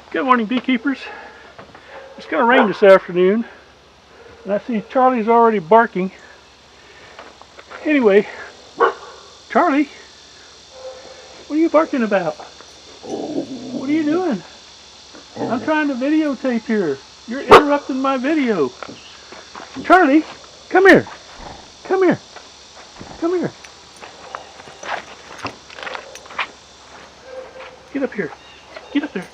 Good morning, beekeepers. It's going to rain this afternoon, and I see Charlie's already barking. Anyway, Charlie, what are you barking about? What are you doing? I'm trying to videotape here. You're interrupting my video. Charlie, come here. Come here. Come here. Get up here. Get up there.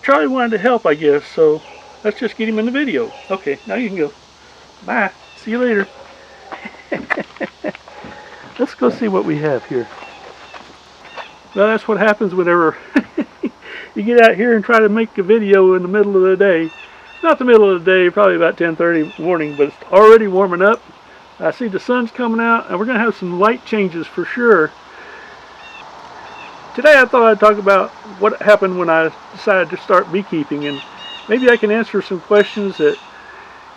Charlie wanted to help, I guess, so let's just get him in the video. Okay, now you can go. Bye. See you later. Let's go see what we have here. Well, that's what happens whenever you get out here and try to make a video in the middle of the day. Not the middle of the day, probably about 10:30 in the morning, but it's already warming up. I see the sun's coming out, and we're going to have some light changes for sure. Today I thought I'd talk about what happened when I decided to start beekeeping, and maybe I can answer some questions that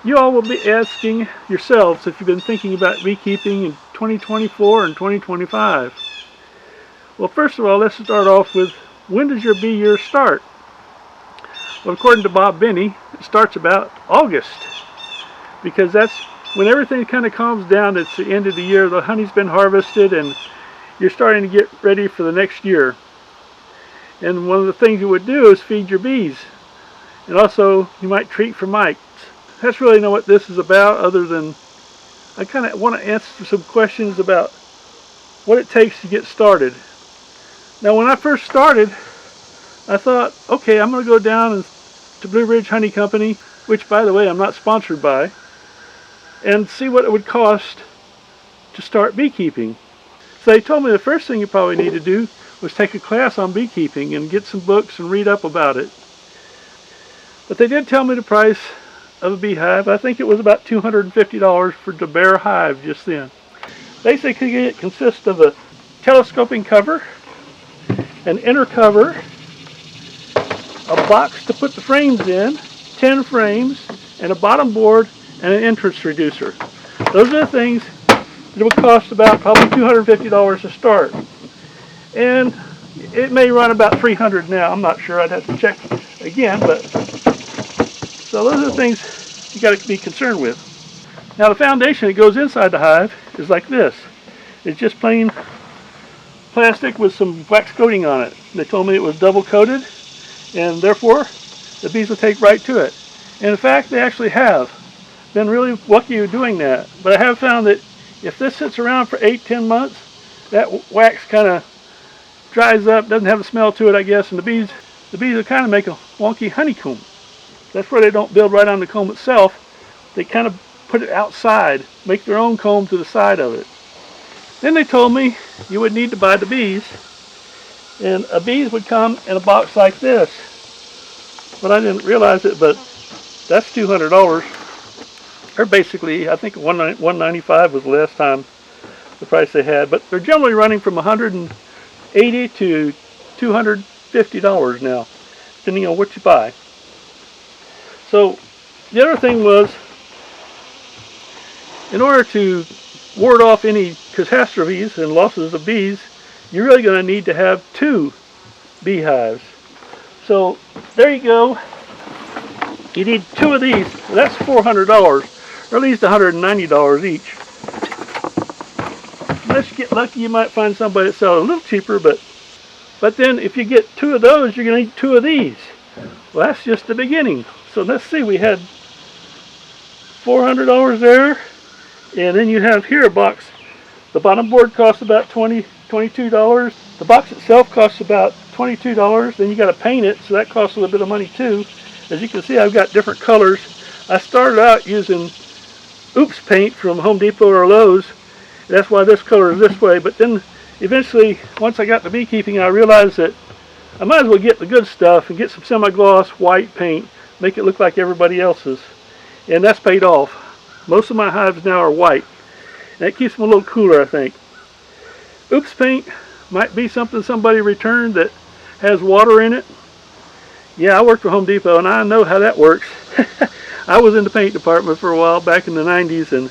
you all will be asking yourselves if you've been thinking about beekeeping in 2024 and 2025. Well, first of all, let's start off with, when does your bee year start? Well, according to Bob Benny, it starts about August, because that's when everything kind of calms down. It's the end of the year, the honey's been harvested, and you're starting to get ready for the next year. And one of the things you would do is feed your bees, and also you might treat for mites. That's really not what this is about, other than I kind of want to answer some questions about what it takes to get started. Now, when I first started, I thought, okay, I'm going to go down to Blue Ridge Honey Company, which, by the way, I'm not sponsored by, and see what it would cost to start beekeeping. So they told me the first thing you probably need to do was take a class on beekeeping and get some books and read up about it. But they did tell me the price of a beehive. I think it was about $250 for the bare hive just then. Basically, it consists of a telescoping cover, an inner cover, a box to put the frames in, 10 frames, and a bottom board and an entrance reducer. Those are the things that would cost about probably $250 to start. And it may run about $300 now. I'm not sure. I'd have to check again. But so those are the things you got to be concerned with. Now, the foundation that goes inside the hive is like this. It's just plain plastic with some wax coating on it. They told me it was double coated, and therefore the bees will take right to it. And in fact, they actually have been really lucky doing that. But I have found that if this sits around for 8-10 months, that wax kind of dries up, doesn't have a smell to it, I guess, and the bees will kind of make a wonky honeycomb. That's where they don't build right on the comb itself. They kind of put it outside, make their own comb to the side of it. Then they told me you would need to buy the bees, and a bees would come in a box like this. But I didn't realize it, but that's $200. They're basically, I think $195 was the last time the price they had, but they're generally running from $180 to $250 now, depending on what you buy. So the other thing was, in order to ward off any catastrophes and losses of bees, you're really going to need to have 2 beehives. So there you go. You need 2 of these. Well, that's $400. Or at least $190 each. Unless you get lucky, you might find somebody that sells a little cheaper, but then if you get 2 of those, you're going to need 2 of these. Well, that's just the beginning. So let's see, we had $400 there, and then you have here a box. The bottom board costs about $22. The box itself costs about $22. Then you got to paint it, so that costs a little bit of money too. As you can see, I've got different colors. I started out using Oops paint from Home Depot or Lowe's. That's why this color is this way. But then eventually, once I got to beekeeping, I realized that I might as well get the good stuff and get some semi-gloss white paint, make it look like everybody else's. And that's paid off. Most of my hives now are white. And it keeps them a little cooler, I think. Oops paint might be something somebody returned that has water in it. Yeah, I worked for Home Depot, and I know how that works. I was in the paint department for a while back in the 90s, and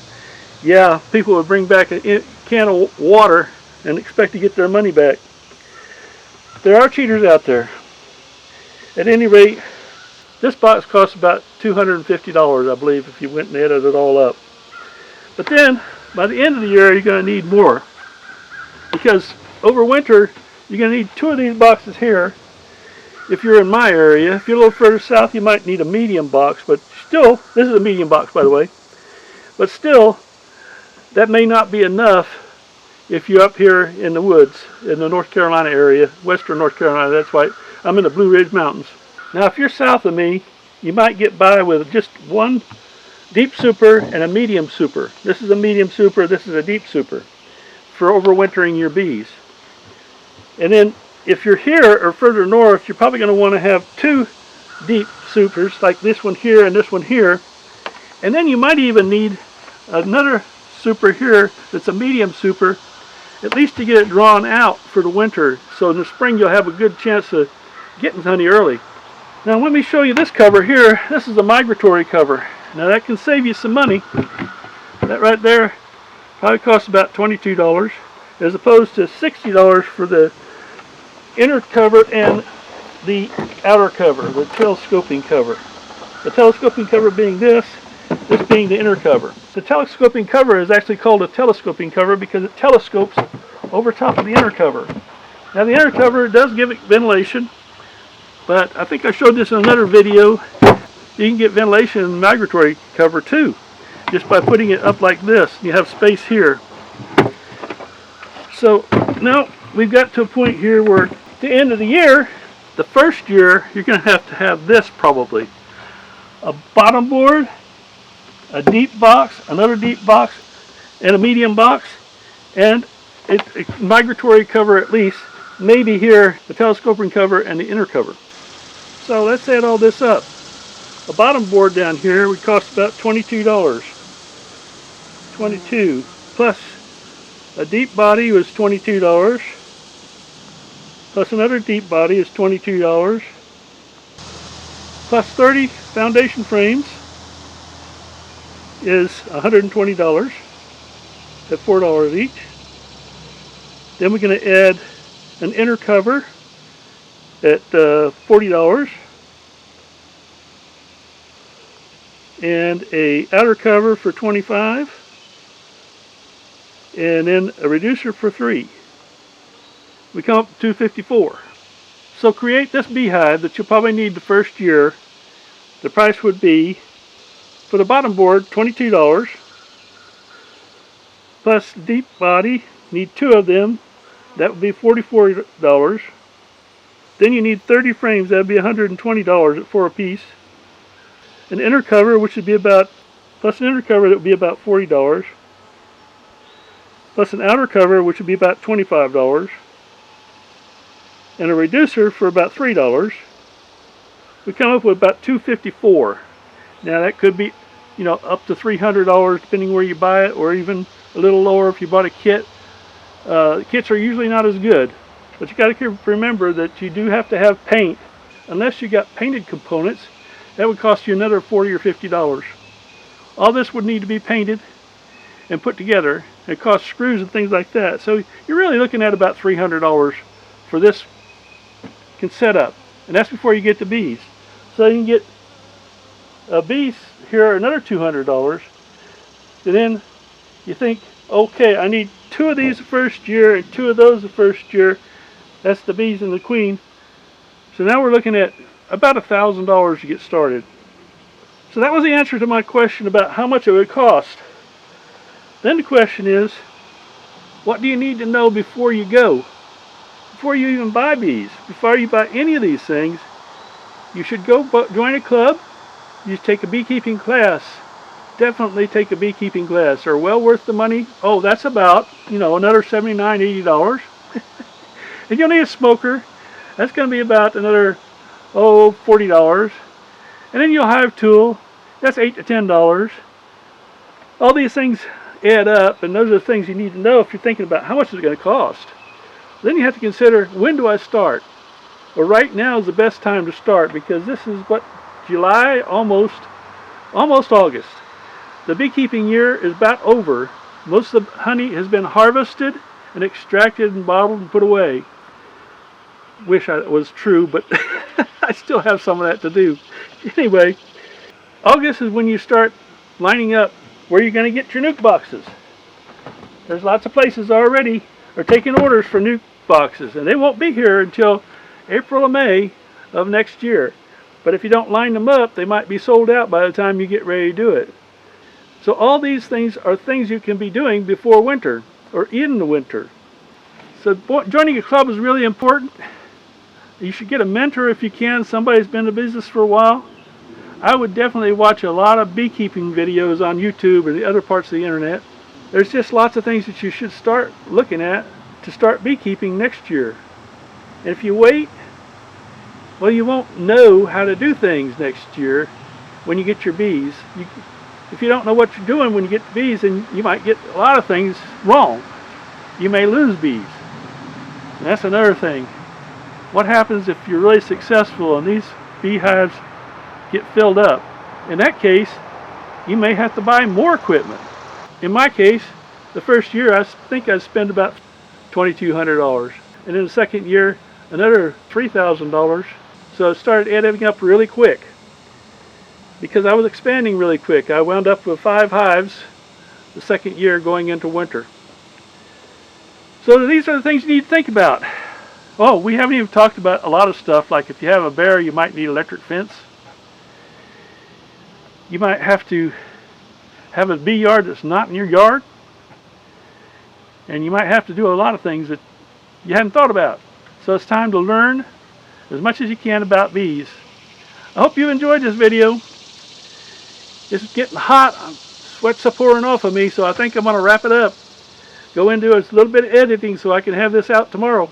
yeah, people would bring back a can of water and expect to get their money back. There are cheaters out there. At any rate, this box costs about $250, I believe, if you went and added it all up. But then, by the end of the year, you're going to need more. Because over winter, you're going to need 2 of these boxes here. If you're in my area, if you're a little further south, you might need a medium box. But still, this is a medium box, by the way. But still, that may not be enough if you're up here in the woods, in the North Carolina area, western North Carolina. That's why I'm in the Blue Ridge Mountains. Now, if you're south of me, you might get by with just one deep super and a medium super. This is a medium super, this is a deep super for overwintering your bees. And then if you're here or further north, you're probably going to want to have 2 deep supers, like this one here and this one here. And then you might even need another super here that's a medium super, at least to get it drawn out for the winter. So in the spring you'll have a good chance of getting honey early. Now let me show you this cover here. This is a migratory cover. Now that can save you some money. That right there probably costs about $22 as opposed to $60 for the inner cover and the outer cover, the telescoping cover. The telescoping cover being this being the inner cover. The telescoping cover is actually called a telescoping cover because it telescopes over top of the inner cover. Now the inner cover does give it ventilation, but I think I showed this in another video. You can get ventilation in the migratory cover too, just by putting it up like this. You have space here. So now we've got to a point here where at the end of the year, the first year, you're going to have this probably. A bottom board, a deep box, another deep box, and a medium box, and a migratory cover at least. Maybe here, the telescoping cover and the inner cover. So let's add all this up. A bottom board down here would cost about $22. $22 plus a deep body was $22. Plus another deep body is $22. Plus 30 foundation frames is $120 at $4 each. Then we're going to add an inner cover at $40 and a outer cover for $25 and then a reducer for $3. We come up to $254. So create this beehive that you'll probably need the first year. The price would be, for the bottom board, $22 plus deep body, need 2 of them, that would be $44. Then you need 30 frames, that would be $120 at 4 apiece. An inner cover, which would be about, plus an inner cover that would be about $40. Plus an outer cover, which would be about $25. And a reducer for about $3. We come up with about $254. Now that could be, up to $300 depending where you buy it, or even a little lower if you bought a kit. Kits are usually not as good, but you got to remember that you do have to have paint. Unless you got painted components, that would cost you another $40 or $50. All this would need to be painted and put together. It costs screws and things like that. So you're really looking at about $300 for this set up, and that's before you get the bees. So you can get bees here another $200, and then you think, okay, I need 2 of these the first year and 2 of those the first year. That's the bees and the queen. So now we're looking at about $1,000 to get started. So that was the answer to my question about how much it would cost. Then the question is, what do you need to know before you go? Before you even buy bees, before you buy any of these things, you should go join a club. You take a beekeeping class. Definitely take a beekeeping class. They're well worth the money. Oh, that's about, another $79, $80. And you'll need a smoker. That's going to be about another, $40. And then you'll hive tool. That's $8 to $10. All these things add up, and those are the things you need to know if you're thinking about how much is it going to cost. Then you have to consider, when do I start? Well, right now is the best time to start, because this is July, almost August. The beekeeping year is about over. Most of the honey has been harvested and extracted and bottled and put away. wish it was true, but I still have some of that to do. Anyway, August is when you start lining up where you're going to get your nuke boxes. There's lots of places already are taking orders for nuke boxes, and they won't be here until April or May of next year. But if you don't line them up, they might be sold out by the time you get ready to do it. So all these things are things you can be doing before winter or in the winter. So joining a club is really important. You should get a mentor if you can, somebody who's been in the business for a while. I would definitely watch a lot of beekeeping videos on YouTube and the other parts of the internet. There's just lots of things that you should start looking at to start beekeeping next year. And if you wait, well, you won't know how to do things next year when you get your bees. If you don't know what you're doing when you get the bees, then you might get a lot of things wrong. You may lose bees. And that's another thing. What happens if you're really successful and these beehives get filled up? In that case, you may have to buy more equipment. In my case, the first year I think I spent about $2,200, and in the second year another $3,000. So it started adding up really quick because I was expanding really quick. I wound up with 5 hives the second year going into winter. So these are the things you need to think about. Oh, we haven't even talked about a lot of stuff, like if you have a bear, you might need electric fence. You might have to have a bee yard that's not in your yard. And you might have to do a lot of things that you hadn't thought about. So it's time to learn as much as you can about bees. I hope you enjoyed this video. It's getting hot. Sweats are pouring off of me, so I think I'm going to wrap it up. Go into a little bit of editing so I can have this out tomorrow.